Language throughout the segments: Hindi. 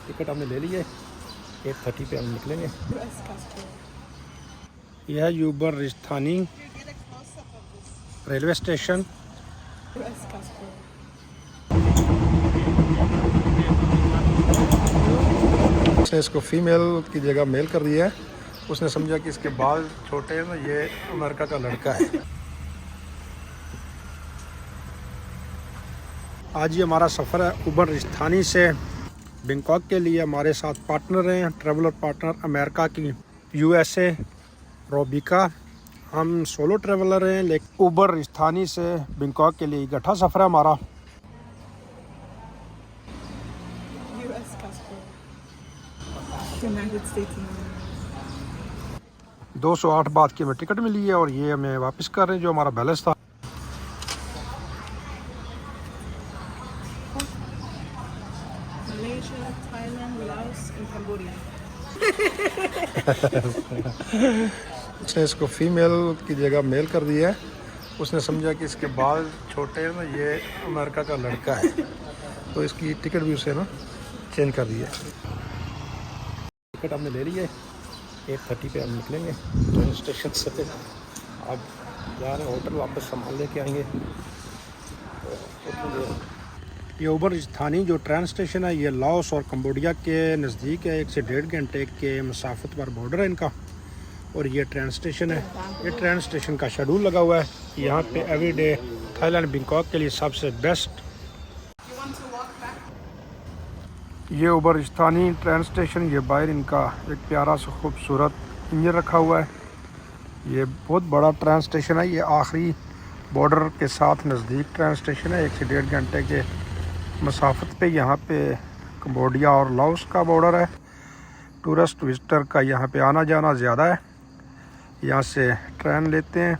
टिकट हमने ले ली है, 8:30 पे हम निकलेंगे। यह है यूबर राजधानी रेलवे स्टेशन। उसने इसको फीमेल की जगह मेल कर दिया है। उसने समझा कि इसके बाल छोटे हैं, तो ये अमेरिका का लड़का है। आज ये हमारा सफ़र है यूबर राजधानी से बैंकॉक के लिए। हमारे साथ पार्टनर हैं, ट्रैवलर पार्टनर अमेरिका की USA रोबिका। हम सोलो ट्रैवलर हैं, लेकिन यूबर राजधानी से बैंकॉक के लिए इकट्ठा सफ़र है हमारा। United States. 208 बात की हमें टिकट मिली है और ये हमें वापस कर रहे हैं जो हमारा बैलेंस था। Malaysia, Thailand, Laos and Cambodia. उसने इसको फीमेल की जगह मेल कर दिया है। उसने समझा कि इसके बाल छोटे हैं, तो ये अमेरिका का लड़का है, तो इसकी टिकट भी उसे ना चेंज कर दिया है। टिकट हमने ले ली है, 8:30 पे हम निकलेंगे ट्रेन स्टेशन से। अब जा रहे हैं होटल, वापस सामान लेके आएंगे। ये यूबर राजधानी जो ट्रेन स्टेशन है, ये लाओस और कंबोडिया के नज़दीक है। 1 से 1.5 घंटे के मसाफत पर बॉर्डर है इनका। और ये ट्रेन स्टेशन है। ये ट्रेन स्टेशन का शेड्यूल लगा हुआ है यहाँ पे एवरीडे थाईलैंड बैंकॉक के लिए सबसे बेस्ट। ये यूबर राजधानी ट्रेन स्टेशन, ये बाहर इनका एक प्यारा सा खूबसूरत इंजन रखा हुआ है। ये बहुत बड़ा ट्रेन स्टेशन है। ये आखिरी बॉर्डर के साथ नज़दीक ट्रेन स्टेशन है। 1 से 1.5 घंटे के मसाफत पे यहाँ पे कंबोडिया और लाओस का बॉर्डर है। टूरिस्ट विजिटर का यहाँ पे आना जाना ज़्यादा है। यहाँ से ट्रेन लेते हैं।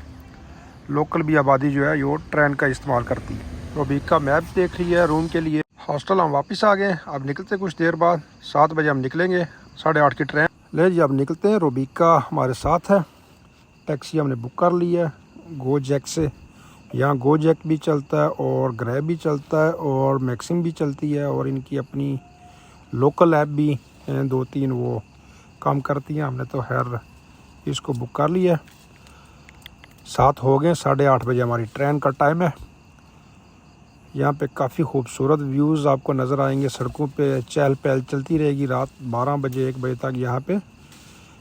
लोकल भी आबादी जो है वो ट्रेन का इस्तेमाल करती है। रोबिका मैप देख रही है रूम के लिए। हॉस्टल हम वापस आ गए। अब निकलते कुछ देर बाद, 7 बजे हम निकलेंगे, 8:30 की ट्रेन ले जी। अब निकलते हैं। रोबिका हमारे साथ है। टैक्सी हमने बुक कर ली है गोजैक से। यहाँ गोजैक भी चलता है और ग्रैब भी चलता है और मैक्सिम भी चलती है, और इनकी अपनी लोकल ऐप भी हैं 2-3, वो काम करती हैं। हमने तो खैर इसको बुक कर लिया है। 7 हो गए, 8:30 बजे हमारी ट्रेन का टाइम है। यहाँ पे काफ़ी खूबसूरत व्यूज़ आपको नज़र आएंगे। सड़कों पे चहल पहल चलती रहेगी रात 12 बजे 1 बजे तक। यहाँ पे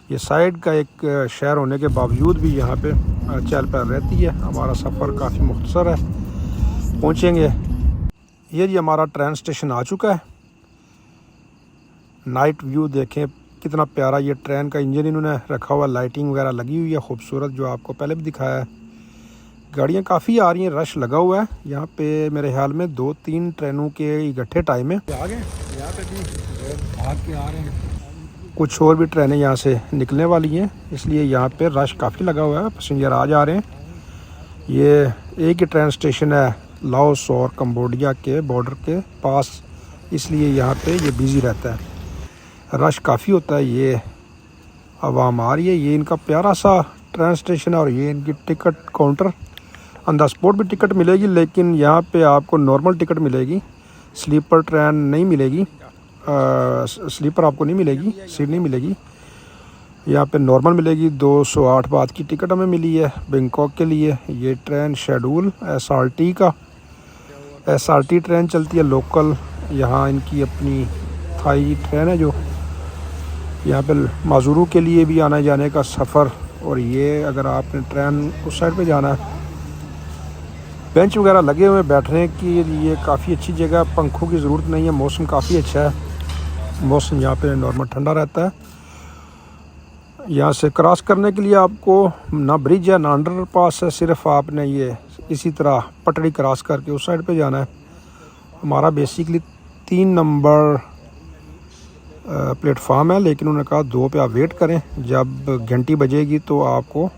ये साइड का एक शहर होने के बावजूद भी यहाँ पे चहल पहल रहती है। हमारा सफ़र काफ़ी मुख्तसर है, पहुँचेंगे। ये जी हमारा ट्रेन स्टेशन आ चुका है। नाइट व्यू देखें कितना प्यारा। ये ट्रेन का इंजन इन्होंने रखा हुआ, लाइटिंग वगैरह लगी हुई है खूबसूरत, जो आपको पहले भी दिखाया है। गाड़ियाँ काफ़ी आ रही हैं, रश लगा हुआ है यहाँ पे। मेरे ख्याल में 2-3 ट्रेनों के इकट्ठे टाइम है। आ गए यहाँ पे भी भाग के आ रहे हैं। कुछ और भी ट्रेनें यहाँ से निकलने वाली हैं, इसलिए यहाँ पे रश काफ़ी लगा हुआ है। पैसेंजर आ जा रहे हैं। ये एक ही ट्रेन स्टेशन है लाओस और कंबोडिया के बॉर्डर के पास, इसलिए यहाँ पे ये बिज़ी रहता है, रश काफ़ी होता है। ये आवाम आ रही है। ये इनका प्यारा सा ट्रेन स्टेशन है और ये इनकी ticket counter. On the spot भी टिकट मिलेगी, लेकिन यहाँ पे आपको नॉर्मल टिकट मिलेगी, स्लीपर ट्रेन नहीं मिलेगी। स्लीपर आपको नहीं मिलेगी, सीट नहीं मिलेगी। यहाँ पे नॉर्मल मिलेगी। 208 बात की टिकट हमें मिली है बैंकॉक के लिए। ये ट्रेन शेड्यूल SRT का, SRT ट्रेन चलती है लोकल। यहाँ इनकी अपनी थाई ट्रेन है जो यहाँ पे माजूरों के लिए भी आने जाने का सफ़र। और ये अगर आपने ट्रेन उस साइड पे जाना है, बेंच वगैरह लगे हुए बैठने के लिए, काफ़ी अच्छी जगह। पंखों की ज़रूरत नहीं है, मौसम काफ़ी अच्छा है। मौसम यहाँ पे नॉर्मल ठंडा रहता है। यहाँ से क्रॉस करने के लिए आपको ना ब्रिज है ना अंडर पास है, सिर्फ आपने ये इसी तरह पटड़ी क्रॉस करके उस साइड पे जाना है। हमारा बेसिकली 3 नंबर प्लेटफार्म है, लेकिन उन्होंने कहा 2 पे आप वेट करें, जब घंटी बजेगी तो आपको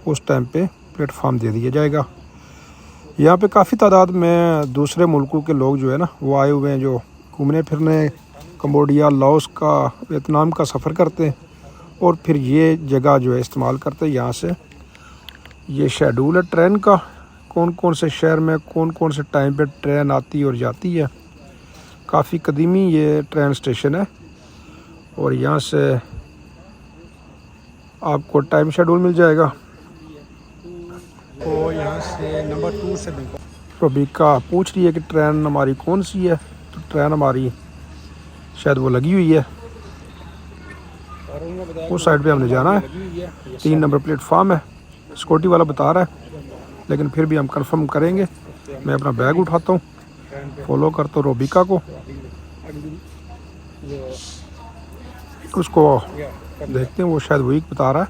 उस टाइम पे प्लेटफार्म दे दिया जाएगा। यहाँ पे काफ़ी तादाद में दूसरे मुल्कों के लोग जो है ना वो आए हुए हैं, जो घूमने फिरने कंबोडिया, लाओस का, वियतनाम का सफ़र करते हैं और फिर ये जगह जो है इस्तेमाल करते हैं। यहाँ से ये शेड्यूल है ट्रेन का, कौन कौन से शहर में कौन कौन से टाइम पे ट्रेन आती और जाती है। काफ़ी कदीमी ये ट्रेन स्टेशन है। और यहाँ से आपको टाइम शेड्यूल मिल जाएगा। तो यहाँ से नंबर 2 से रोबिका पूछ रही है कि ट्रेन हमारी कौन सी है, तो ट्रेन हमारी शायद वो लगी हुई है, उस साइड पे हमने जाना है। 3 नंबर प्लेटफार्म है, सिक्योरिटी वाला बता रहा है, लेकिन फिर भी हम कंफर्म करेंगे। मैं अपना बैग उठाता हूँ, फॉलो करता हूँ रोबिका को, उसको देखते हैं, वो शायद वही बता रहा है।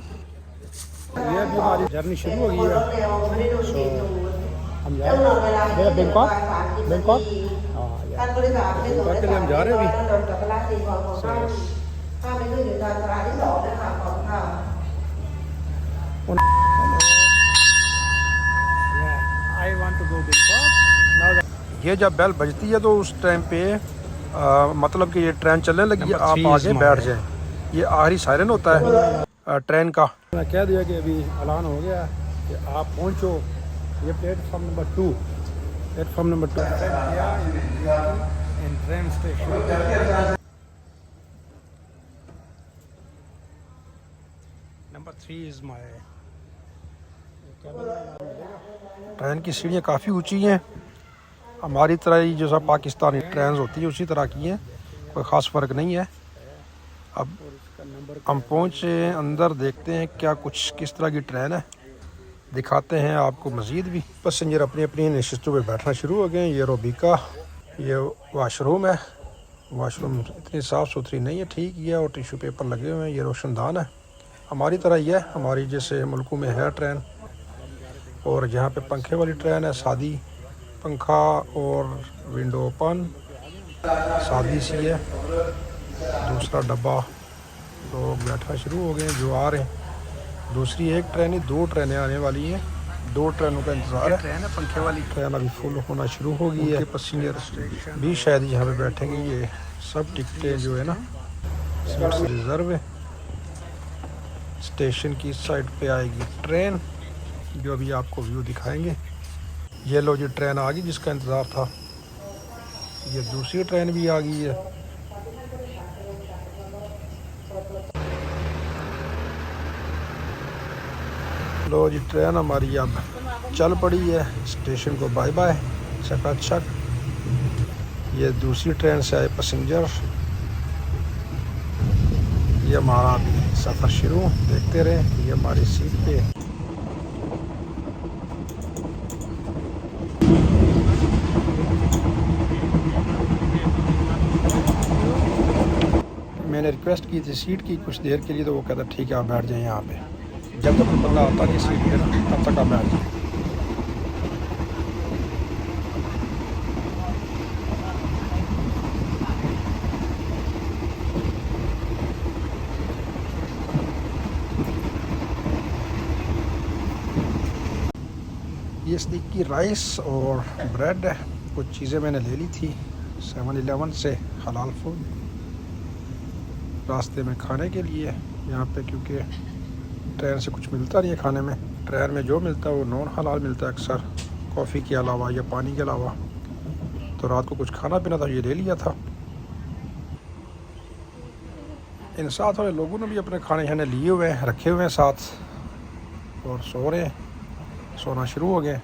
ये अभी हमारी जर्नी शुरू हो गई है। सो हम जा रहे हैं बैंकॉक। बैंकॉक के लिए हम जा रहे हैं अभी। ये जब बेल बजती है तो उस टाइम पे मतलब कि ये ट्रेन चलने लगी है, आप आगे बैठ जाएं। ये आखिरी सायरन होता है ट्रेन का। मैं कह दिया कि अभी ऐलान हो गया कि आप पहुंचो, ये platform number 2, platform number 2 train station number 3 is my. Train की सीढ़ियाँ काफ़ी ऊंची हैं, हमारी तरह ही जैसा पाकिस्तानी ट्रेन होती है उसी तरह की हैं, कोई ख़ास फ़र्क नहीं है। अब हम पहुँचे अंदर, देखते हैं क्या कुछ किस तरह की ट्रेन है, दिखाते हैं आपको मज़ीद भी। पैसेंजर अपनी अपनी नशिस्तों पे बैठना शुरू हो गए हैं। ये रोबिका, ये वाशरूम है, वाशरूम इतनी साफ़ सुथरी नहीं है, ठीक ही है, और टिश्यू पेपर लगे हुए हैं। ये रोशनदान है, हमारी तरह ही है, हमारी जैसे मुल्कों में है ट्रेन। और यहाँ पे पंखे वाली ट्रेन है, सादी पंखा और विंडो ओपन, सादी सी है। दूसरा डब्बा, लोग बैठना शुरू हो गए हैं जो आ रहे हैं। दूसरी एक ट्रेन ही, 2 ट्रेनें आने वाली हैं, 2 ट्रेनों का इंतज़ार है। ट्रेन है पंखे वाली, ट्रेन अभी फुल होना शुरू हो गई है। पैसेंजर भी शायद यहाँ पे बैठेंगे। ये सब टिकटें जो है ना सीट्स रिज़र्व है। स्टेशन की साइड पे आएगी ट्रेन, जो अभी आपको व्यू दिखाएंगे। ये लो जी ट्रेन आ गई जिसका इंतज़ार था। ये दूसरी ट्रेन भी आ गई है। लो जी ट्रेन हमारी अब चल पड़ी है। स्टेशन को बाय बाय, चकाचक। ये दूसरी ट्रेन से आए पैसेंजर। ये हमारा अभी सफ़र शुरू, देखते रहे। ये हमारी सीट पे मैंने रिक्वेस्ट की थी सीट की कुछ देर के लिए, तो वो कहता ठीक है आप बैठ जाएं यहाँ पे, जब तक बंदा आता नहीं सीट पे ना तब तक आप बैठ जाएं। ये स्टिकी राइस और ब्रेड है, कुछ चीज़ें मैंने ले ली थी 7-Eleven से, हलाल फूड रास्ते में खाने के लिए यहाँ पे, क्योंकि ट्रेन से कुछ मिलता नहीं है खाने में। ट्रेन में जो मिलता है वो नॉन हलाल मिलता है अक्सर, कॉफ़ी के अलावा या पानी के अलावा। तो रात को कुछ खाना पीना था, ये ले लिया था। इन साथ वाले लोगों ने भी अपने खाने खाने लिए हुए हैं, रखे हुए हैं साथ, और सो रहे हैं, सोना शुरू हो गए।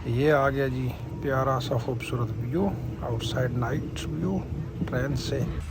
ये आ गया जी प्यारा सा खूबसूरत view, outside night view train से।